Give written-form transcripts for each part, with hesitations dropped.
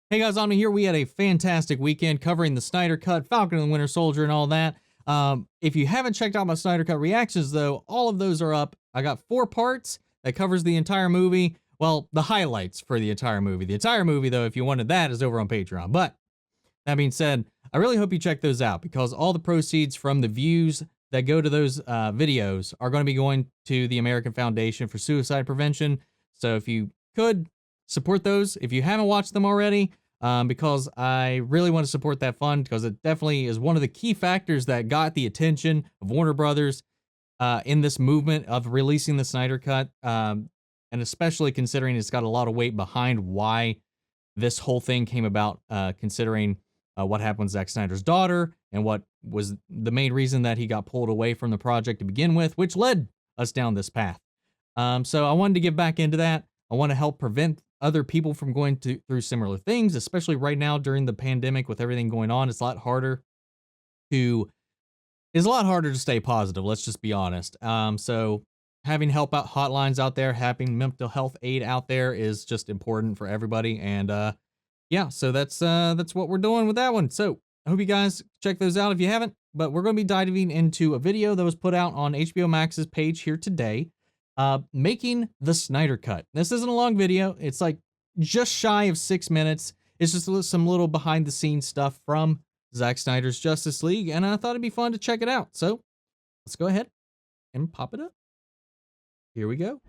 Hey guys, on here we had a fantastic weekend covering the Snyder Cut, Falcon and the Winter Soldier, and all that. If you haven't checked out my Snyder Cut reactions, though, all of those are up. I got 4 parts that covers the entire movie. Well, the highlights for the entire movie. The entire movie, though, if you wanted that, is over on Patreon. But that being said, I really hope you check those out because all the proceeds from the views that go to those videos are going to be going to the American Foundation for Suicide Prevention. So if you could support those if you haven't watched them already, because I really want to support that fund because it definitely is one of the key factors that got the attention of Warner Brothers in this movement of releasing the Snyder Cut, and especially considering it's got a lot of weight behind why this whole thing came about, considering what happened with Zack Snyder's daughter and what was the main reason that he got pulled away from the project to begin with, which led us down this path. So I wanted to get back into that. I want to help prevent other people from going through similar things, especially right now during the pandemic with everything going on. It's a lot harder to stay positive. Let's just be honest. So having help out hotlines out there, having mental health aid out there is just important for everybody. And yeah, so that's what we're doing with that one. So I hope you guys check those out if you haven't. But we're going to be diving into a video that was put out on HBO Max's page here today. Making the Snyder Cut. This isn't a long video. It's like just shy of 6 minutes. It's just some little behind the scenes stuff from Zack Snyder's Justice League, and I thought it'd be fun to check it out. So let's go ahead and pop it up. Here we go.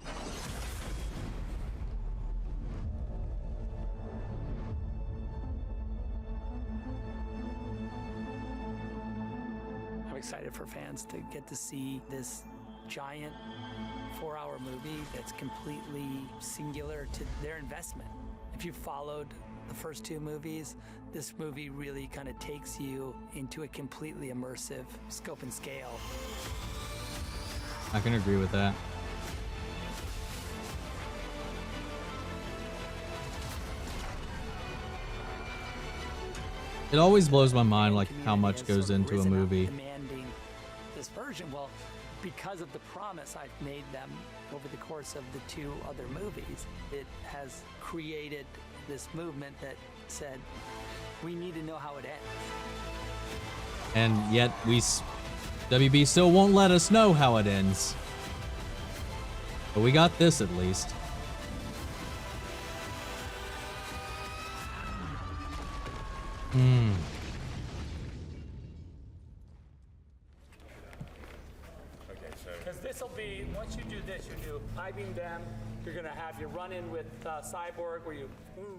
I'm excited for fans to get to see this giant 4-hour movie that's completely singular to their investment. If you followed the first 2 movies, this movie really kind of takes you into a completely immersive scope and scale. I can agree with that. It always blows my mind like how much goes into a movie. Demanding this version, well, because of the promise I've made them over the course of the 2 other movies, it has created this movement that said, we need to know how it ends. And yet WB still won't let us know how it ends. But we got this at least. Because this will be, once you do this, you do I beam them, you're going to have your run-in with Cyborg where you...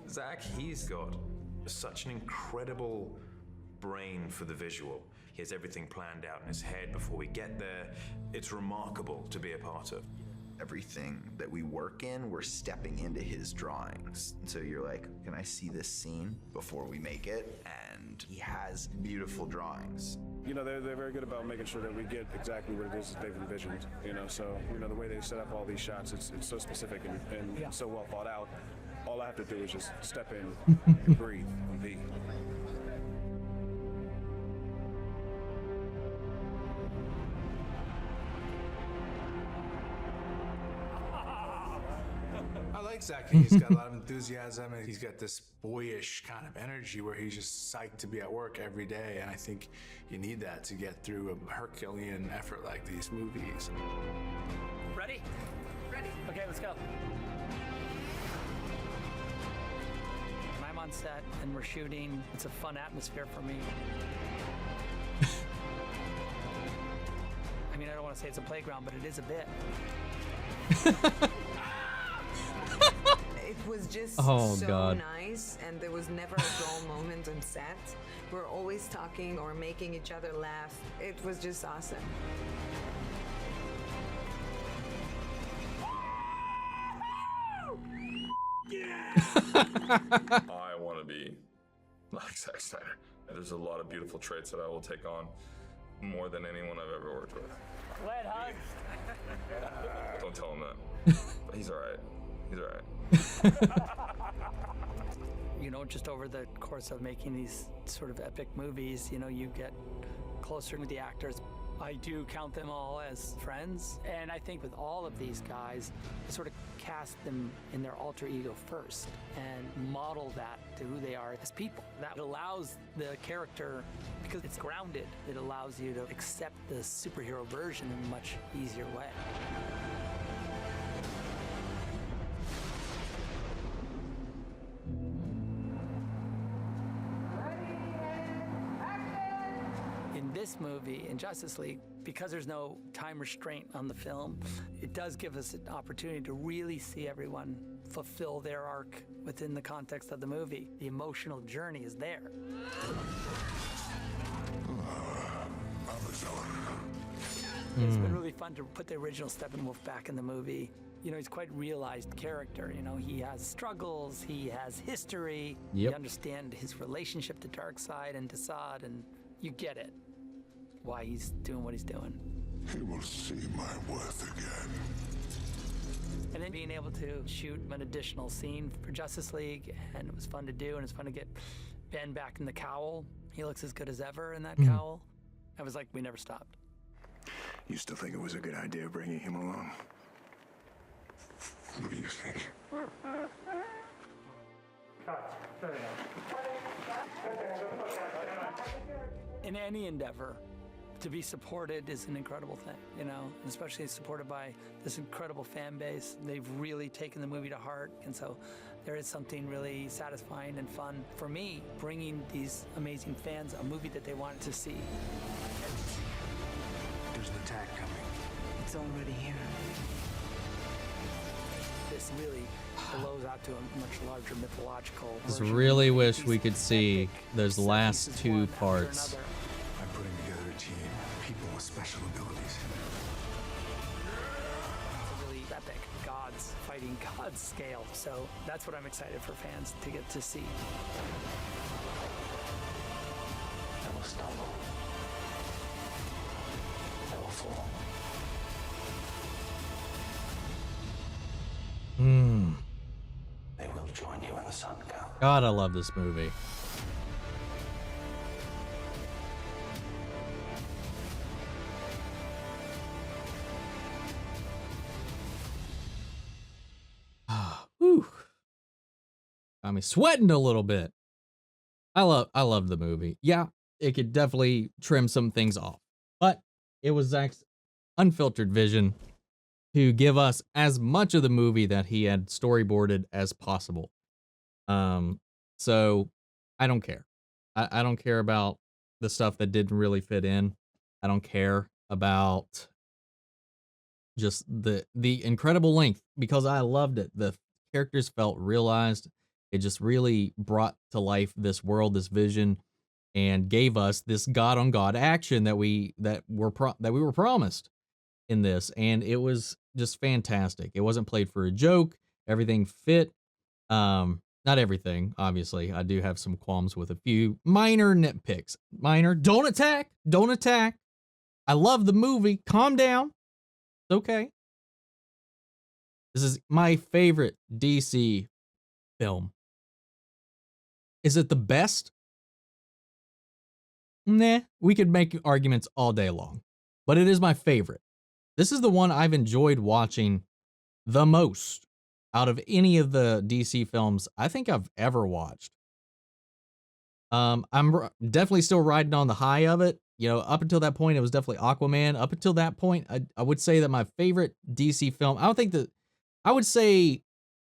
Zack, he's got such an incredible brain for the visual. He has everything planned out in his head before we get there. It's remarkable to be a part of. Everything that we work in, we're stepping into his drawings. And so you're like, can I see this scene before we make it? And he has beautiful drawings. You know, they're very good about making sure that we get exactly what it is that they've envisioned. You know, so, you know, the way they set up all these shots, it's so specific and so well thought out. All I have to do is just step in and breathe and be. I like Zack. He's got a lot of enthusiasm and he's got this boyish kind of energy where he's just psyched to be at work every day. And I think you need that to get through a Herculean effort like these movies. Ready? Ready. Okay, let's go. When I'm on set and we're shooting, it's a fun atmosphere for me. I mean, I don't want to say it's a playground, but it is a bit. It was just God. nice, and there was never a dull moment on set. We're always talking or making each other laugh. It was just awesome. I want to be like Zack Snyder. There's a lot of beautiful traits that I will take on more than anyone I've ever worked with. Glad hugs. Don't tell him that. He's all right. He's all right. You know, just over the course of making these sort of epic movies, you know, you get closer with the actors. I do count them all as friends, and I think with all of these guys, I sort of cast them in their alter ego first and model that to who they are as people. That allows the character, because it's grounded, it allows you to accept the superhero version in a much easier way. In this movie, in Justice League, because there's no time restraint on the film, it does give us an opportunity to really see everyone fulfill their arc within the context of the movie. The emotional journey is there. It's been really fun to put the original Steppenwolf back in the movie. You know, he's quite a realized character. You know, he has struggles, he has history. Yep. You understand his relationship to Darkseid and to Zod, and you get it, why he's doing what he's doing. He will see my worth again. And then being able to shoot an additional scene for Justice League, and it was fun to do, and it's fun to get Ben back in the cowl. He looks as good as ever in that cowl. I was like, we never stopped. You still think it was a good idea bringing him along? What do you think? In any endeavor, to be supported is an incredible thing, you know, and especially supported by this incredible fan base. They've really taken the movie to heart, and so there is something really satisfying and fun for me bringing these amazing fans a movie that they wanted to see. There's an attack coming. It's already here. This really blows out to a much larger mythological Just version. really wish These we could see epic those set last pieces, two one after parts. another. I'm putting together a team, people with special abilities. It's a really epic gods fighting gods scale. So that's what I'm excited for fans to get to see. I will stumble. I will fall. They will join you in the sun, Cal. God, I love this movie. Whew. Got me sweating a little bit. I love the movie. Yeah, it could definitely trim some things off, but it was Zack's unfiltered vision to give us as much of the movie that he had storyboarded as possible. So I don't care. I don't care about the stuff that didn't really fit in. I don't care about just the incredible length, because I loved it. The characters felt realized. It just really brought to life this world, this vision, and gave us this God on God action that we were promised in this, and it was just fantastic. It wasn't played for a joke. Everything fit. Not everything, obviously. I do have some qualms with a few minor nitpicks. Minor. Don't attack. Don't attack. I love the movie. Calm down. It's okay. This is my favorite DC film. Is it the best? Nah, we could make arguments all day long, but it is my favorite. This is the one I've enjoyed watching the most out of any of the DC films I think I've ever watched. I'm definitely still riding on the high of it. You know, up until that point, it was definitely Aquaman. Up until that point, I would say that my favorite DC film, I would say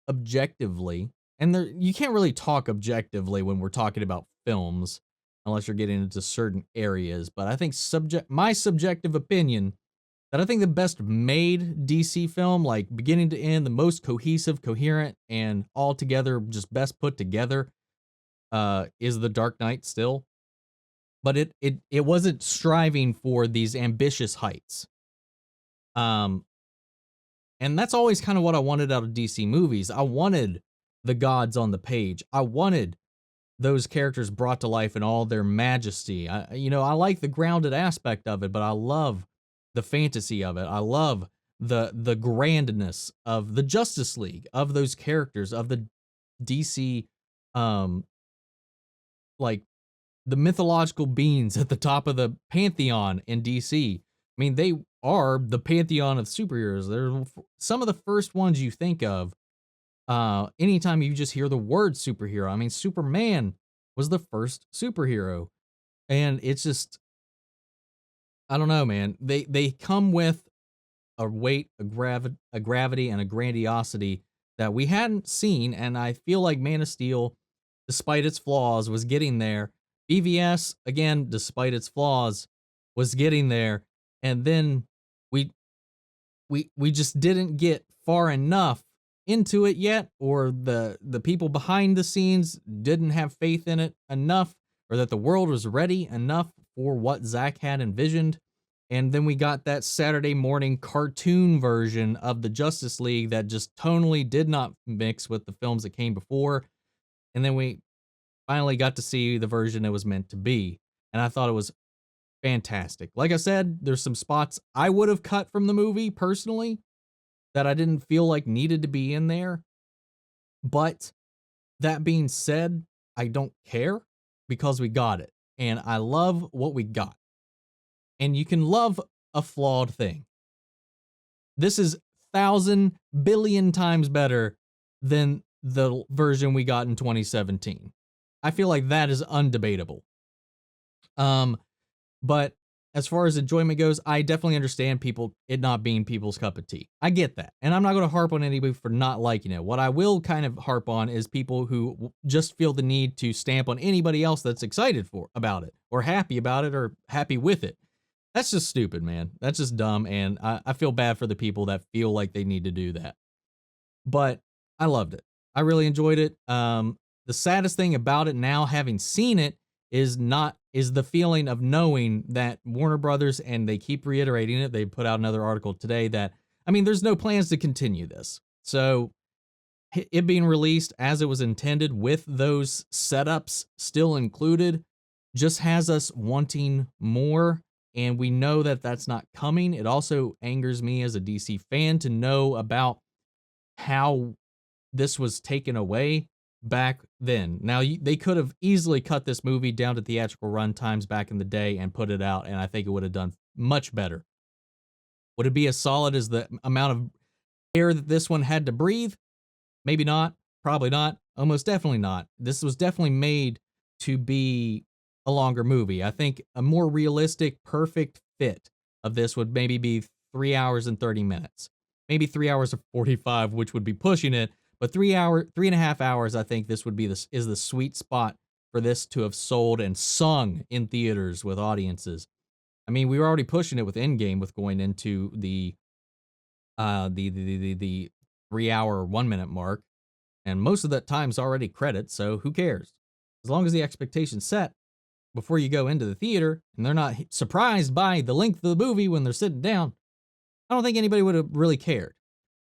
objectively, and you can't really talk objectively when we're talking about films unless you're getting into certain areas, but I think my subjective opinion that I think the best made DC film, like beginning to end, the most cohesive, coherent, and altogether just best put together, is The Dark Knight still. But it wasn't striving for these ambitious heights. And that's always kind of what I wanted out of DC movies. I wanted the gods on the page. I wanted those characters brought to life in all their majesty. I like the grounded aspect of it, but I love the fantasy of it. I love the grandness of the Justice League, of those characters, of the DC, like the mythological beings at the top of the pantheon in DC. mean, they are the pantheon of superheroes. They're some of the first ones you think of anytime you just hear the word superhero. I mean, Superman was the first superhero, and it's just, I don't know, man. They come with a weight, a gravity, and a grandiosity that we hadn't seen, and I feel like Man of Steel, despite its flaws, was getting there. BVS, again, despite its flaws, was getting there, and then we just didn't get far enough into it yet, or the people behind the scenes didn't have faith in it enough, or that the world was ready enough for what Zack had envisioned. And then we got that Saturday morning cartoon version of the Justice League that just tonally did not mix with the films that came before. And then we finally got to see the version it was meant to be. And I thought it was fantastic. Like I said, there's some spots I would have cut from the movie personally that I didn't feel like needed to be in there. But that being said, I don't care because we got it. And I love what we got. And you can love a flawed thing. This is 1,000 billion times better than the version we got in 2017. I feel like that is undebatable. But as far as enjoyment goes, I definitely understand it not being people's cup of tea. I get that. And I'm not going to harp on anybody for not liking it. What I will kind of harp on is people who just feel the need to stamp on anybody else that's excited about it, or happy about it, or happy with it. That's just stupid, man. That's just dumb, and I feel bad for the people that feel like they need to do that. But I loved it. I really enjoyed it. The saddest thing about it now, having seen it, is the feeling of knowing that Warner Brothers, and they keep reiterating it, they put out another article today that, I mean, there's no plans to continue this. So it being released as it was intended with those setups still included just has us wanting more. And we know that that's not coming. It also angers me as a DC fan to know about how this was taken away back then. Now, they could have easily cut this movie down to theatrical run times back in the day and put it out, and I think it would have done much better. Would it be as solid as the amount of air that this one had to breathe? Maybe not. Probably not. Almost definitely not. This was definitely made to be a longer movie. I think a more realistic, perfect fit of this would maybe be 3 hours and 30 minutes. Maybe 3 hours and 45, which would be pushing it. But 3.5 hours, I think this would be is the sweet spot for this to have sold and sung in theaters with audiences. I mean, we were already pushing it with Endgame, with going into the 3 hour, 1 minute mark. And most of that time's already credits, so who cares? As long as the expectation's set before you go into the theater, and they're not surprised by the length of the movie when they're sitting down, I don't think anybody would have really cared.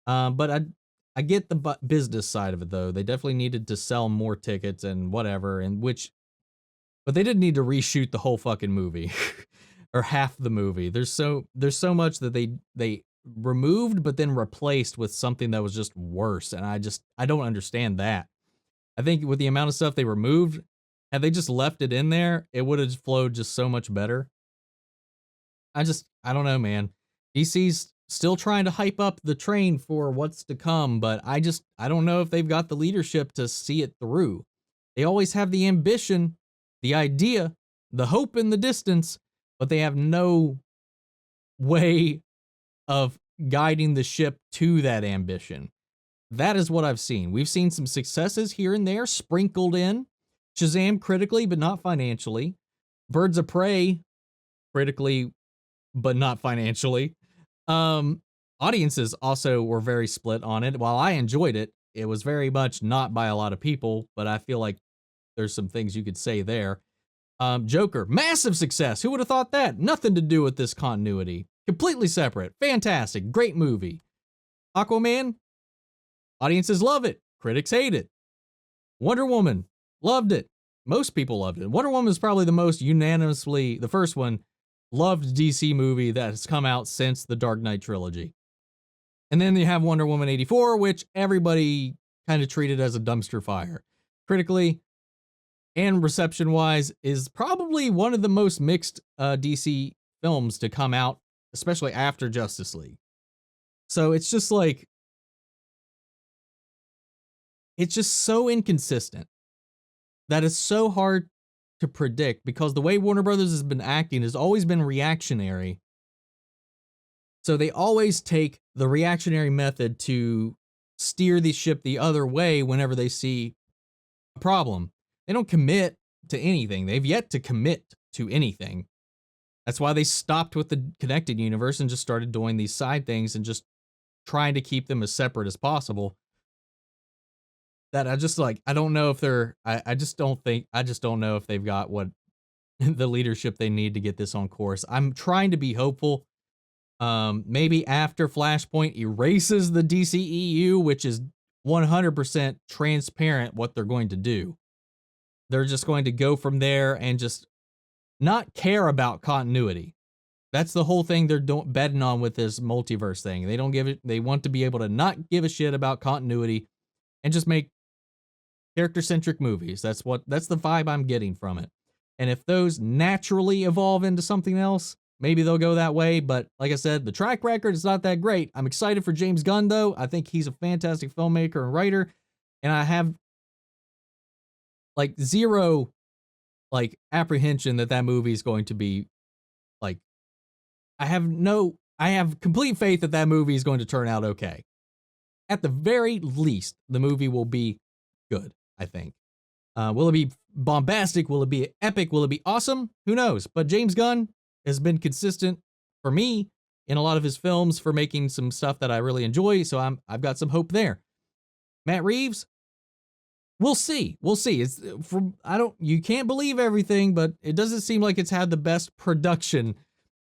But I get the business side of it, though. They definitely needed to sell more tickets and whatever, but they didn't need to reshoot the whole fucking movie or half the movie. There's so much that they removed, but then replaced with something that was just worse, and I don't understand that. I think with the amount of stuff they removed, had they just left it in there, it would have flowed just so much better. I don't know, man. DC's still trying to hype up the train for what's to come, but I don't know if they've got the leadership to see it through. They always have the ambition, the idea, the hope in the distance, but they have no way of guiding the ship to that ambition. That is what I've seen. We've seen some successes here and there sprinkled in. Shazam critically, but not financially. Birds of Prey critically, but not financially. Audiences also were very split on it. While I enjoyed it, it was very much not by a lot of people, but I feel like there's some things you could say there. Joker, massive success. Who would have thought that? Nothing to do with this continuity. Completely separate. Fantastic. Great movie. Aquaman, audiences love it. Critics hate it. Wonder Woman, loved it. Most people loved it. Wonder Woman is probably the most unanimously, the first one, loved DC movie that has come out since the Dark Knight trilogy. And then you have Wonder Woman 84, which everybody kind of treated as a dumpster fire. Critically and reception-wise, is probably one of the most mixed DC films to come out especially after Justice League. So it's just like, it's just so inconsistent that it's so hard to predict, because the way Warner Brothers has been acting has always been reactionary. So they always take the reactionary method to steer the ship the other way whenever they see a problem. They don't commit to anything. They've yet to commit to anything. That's why they stopped with the connected universe and just started doing these side things and just trying to keep them as separate as possible. That I just like, I don't know if they're, I just don't know if they've got what the leadership they need to get this on course. I'm trying to be hopeful. Maybe after Flashpoint erases the DCEU, which is 100% transparent what they're going to do. They're just going to go from there and just not care about continuity. That's the whole thing they're betting on with this multiverse thing. They don't give it, they want to be able to not give a shit about continuity and just make character-centric movies. That's the vibe I'm getting from it. And if those naturally evolve into something else, maybe they'll go that way. But like I said, the track record is not that great. I'm excited for James Gunn, though. I think he's a fantastic filmmaker and writer. And I have like zero like apprehension that movie is going to be like, I have complete faith that movie is going to turn out okay. At the very least, the movie will be good, I think. Will it be bombastic? Will it be epic? Will it be awesome? Who knows? But James Gunn has been consistent for me in a lot of his films for making some stuff that I really enjoy, so I've got some hope there. Matt Reeves, we'll see. We'll see. You can't believe everything, but it doesn't seem like it's had the best production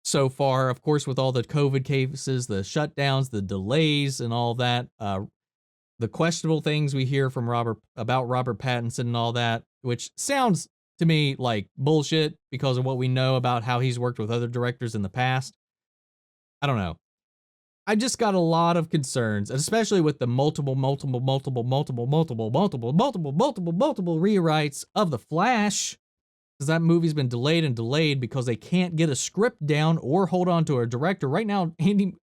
so far. Of course, with all the COVID cases, the shutdowns, the delays, and all that, the questionable things we hear from Robert Pattinson and all that, which sounds to me like bullshit because of what we know about how he's worked with other directors in the past. I don't know. I just got a lot of concerns, especially with the multiple rewrites of The Flash, because that movie's been delayed because they can't get a script down or hold on to a director. Right now, Andy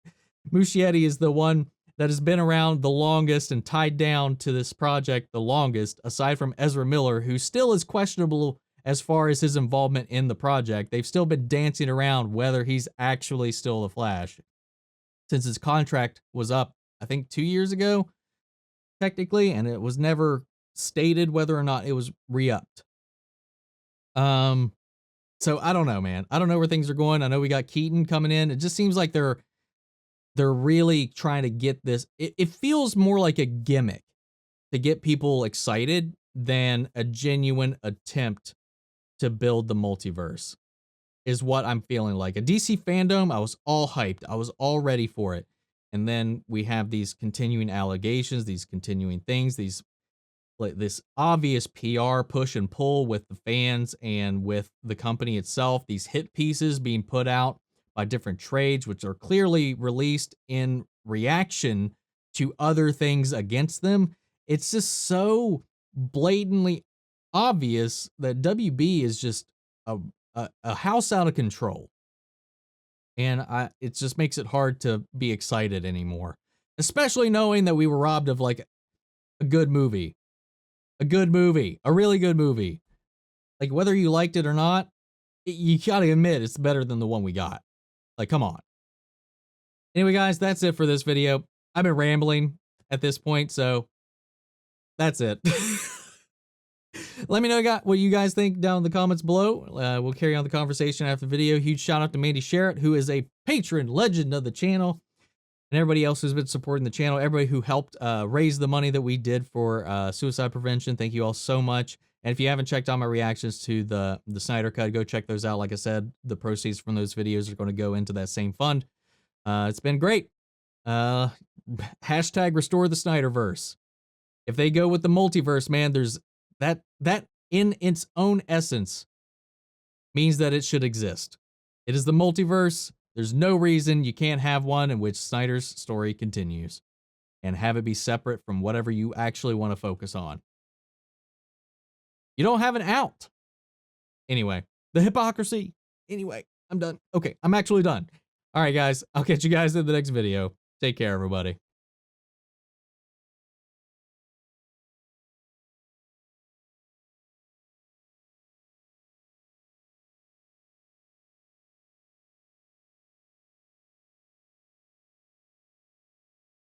Muschietti is the one that has been around the longest and tied down to this project the longest, aside from Ezra Miller, who still is questionable as far as his involvement in the project. They've still been dancing around whether he's actually still the Flash, since his contract was up, I think 2 years ago, technically, and it was never stated whether or not it was re-upped. So I don't know, man. I don't know where things are going. I know we got Keaton coming in. It just seems like they're really trying to get this. It feels more like a gimmick to get people excited than a genuine attempt to build the multiverse, is what I'm feeling like. A DC fandom, I was all hyped. I was all ready for it. And then we have these continuing allegations, these continuing things, this obvious PR push and pull with the fans and with the company itself, these hit pieces being put out by different trades, which are clearly released in reaction to other things against them. It's just so blatantly obvious that WB is just a house out of control. And it just makes it hard to be excited anymore, especially knowing that we were robbed of like a good movie, a really good movie. Like, whether you liked it or not, you gotta admit it's better than the one we got. Like, come on. Anyway, guys, that's it for this video. I've been rambling at this point, so that's it. Let me know what you guys think down in the comments below. We'll carry on the conversation after the video. Huge shout out to Mandy Sherritt, who is a patron legend of the channel, and everybody else who's been supporting the channel, everybody who helped raise the money that we did for suicide prevention. Thank you all so much. And if you haven't checked out my reactions to the Snyder Cut, go check those out. Like I said, the proceeds from those videos are going to go into that same fund. It's been great. Hashtag restore the Snyderverse. If they go with the multiverse, man, there's that in its own essence means that it should exist. It is the multiverse. There's no reason you can't have one in which Snyder's story continues and have it be separate from whatever you actually want to focus on. You don't have an out. Anyway, the hypocrisy. Anyway, I'm done. Okay, I'm actually done. All right, guys. I'll catch you guys in the next video. Take care, everybody.